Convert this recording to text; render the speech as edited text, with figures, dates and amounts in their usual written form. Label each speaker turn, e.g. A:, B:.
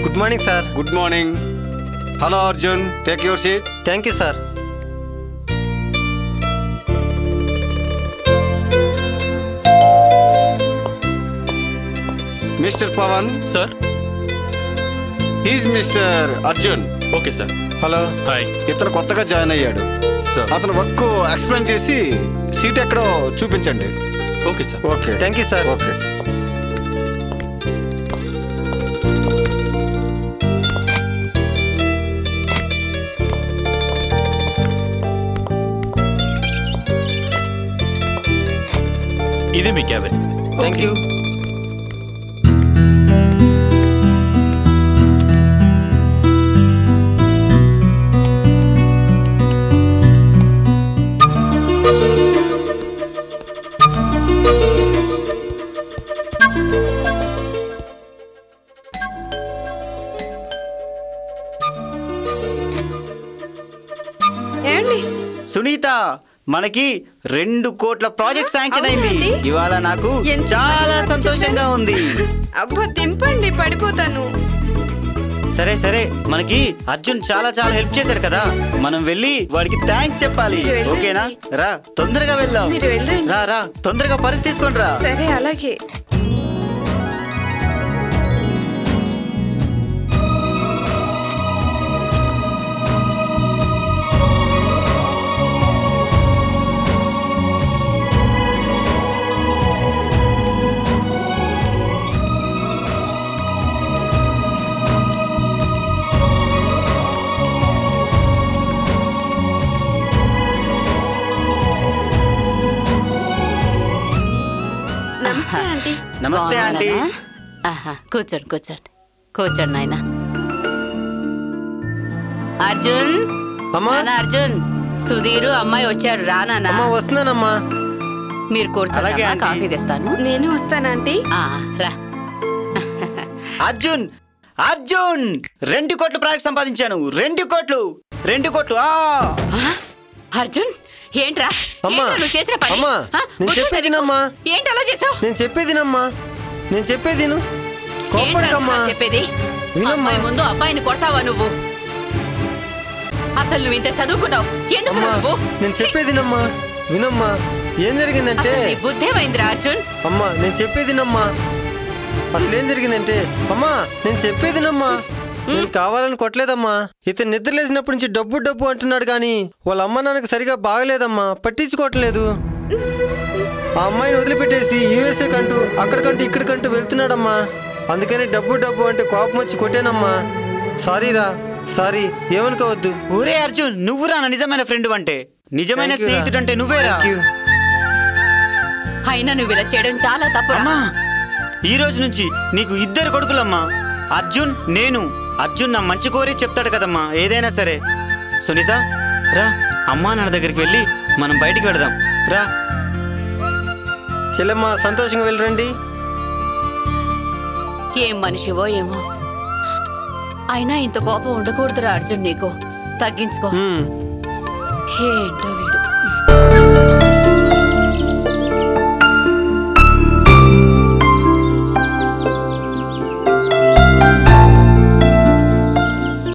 A: Good morning sir.
B: Good morning. Hello Arjun, take your seat.
A: Thank you sir.
B: Mister Pavan.
C: Sir.
B: He's mister Arjun.
C: Okay sir.
B: Hello.
C: Hi.
B: ఇతను కొత్తగా join అయ్యాడు. అతను work explain చేసి seat ఎక్కడో చూపించండి.
C: Okay sir.
B: Okay,
A: thank you sir.
B: Okay.
C: ఇదే మీ cabin.
A: Thank you.
D: Sunitha, మనకి 2 కోట్ల ప్రాజెక్ట్ శాంక్షన్ అయింది. ఇవాళ నాకు చాలా సంతోషంగా ఉంది.
E: అబ్బా దింపండి, పడిపోతాను.
D: సరే సరే, మనకి అర్జున్ చాలా చాలా హెల్ప్ చేశాడు కదా, మనం వెళ్ళి వాడికి థ్యాంక్స్ చెప్పాలి. ఓకేనా? రా, తొందరగా వెళ్దాం. రా రా, తొందరగా పరిస్థితి తీసుకోండి రా.
E: సరే, అలాగే.
D: నమస్తే ఆంటీ.
F: కూర్చోండి కూర్చోండి కూర్చోండి నాయన. అర్జున్, అర్జున్, సుధీరు అమ్మాయి వచ్చారు. రానా?
A: వస్తున్నానమ్మా.
F: మీరు కూర్చోండి, కాఫీ తెస్తాను.
E: నేను వస్తానంటీ.
F: రా.
D: అర్జున్, అర్జున్ 2 కోట్ల ప్రాజెక్ట్ సంపాదించాను. 2 కోట్లు.
F: అర్జున్, ఏంట్రా నువ్వు చేసిన పని?
A: నేను చెప్పేదినమ్మా.
F: ఏంటి అలా చేసావు?
A: నేను చెప్పేదినమ్మా. నేను చెప్పేది
F: చెప్పేది. అమ్మాయి ముందు అబ్బాయిని కొడతావా నువ్వు? అసలు నువ్వు ఇంత చదువుకున్నావు ఎందుకు నువ్వు?
A: నేను చెప్పేదినమ్మా, వినమ్మా. ఏం జరిగిందంటే
F: బుద్ధేమైందిరా అర్జున్?
A: అమ్మా నేను చెప్పేదినమ్మా. అసలు ఏం జరిగిందంటే అమ్మా నేను చెప్పేదినమ్మా. నేను కావాలని కొట్టలేదమ్మా. ఇతను నిద్రలేసినప్పటి నుంచి డబ్బు డబ్బు అంటున్నాడు కానీ వాళ్ళ అమ్మ నాన్నకు సరిగా బాగలేదమ్మా, పట్టించుకోవట్లేదు. ఆ అమ్మాయిని వదిలిపెట్టేసి యూఎస్ఏ కంటూ అక్కడికంటూ ఇక్కడికంటూ వెళ్తున్నాడమ్మా. అందుకని డబ్బు డబ్బు అంటే కోపం వచ్చి కొట్టానమ్మా. సారీరా, సారీ, ఏమనుకోవద్దు.
D: ఊరే అర్జున్, నువ్వురా నా నిజమైన ఫ్రెండ్ అంటే. నిజమైన స్నేహితుడు అంటే నువ్వేరా.
F: అయినా నువ్వు ఇలా చేయడం చాలా తప్పు.
D: ఈ రోజు నుంచి నీకు 2 కొడుకులమ్మా, అర్జున్, నేను. అర్జున్ నా మంచి కోరి చెప్తాడు కదమ్మా ఏదైనా సరే. సునీత రా, అమ్మా నాన్న దగ్గరికి వెళ్ళి మనం బయటికి వెళదాం రా.
A: చెల్లెమ్మ సంతోషంగా వెళ్ళరండి.
F: ఏం మనిషివో ఏమో, అయినా ఇంత కోపం ఉండకూడదురా అర్జున్. నీకు తగ్గించుకో. ఏంటో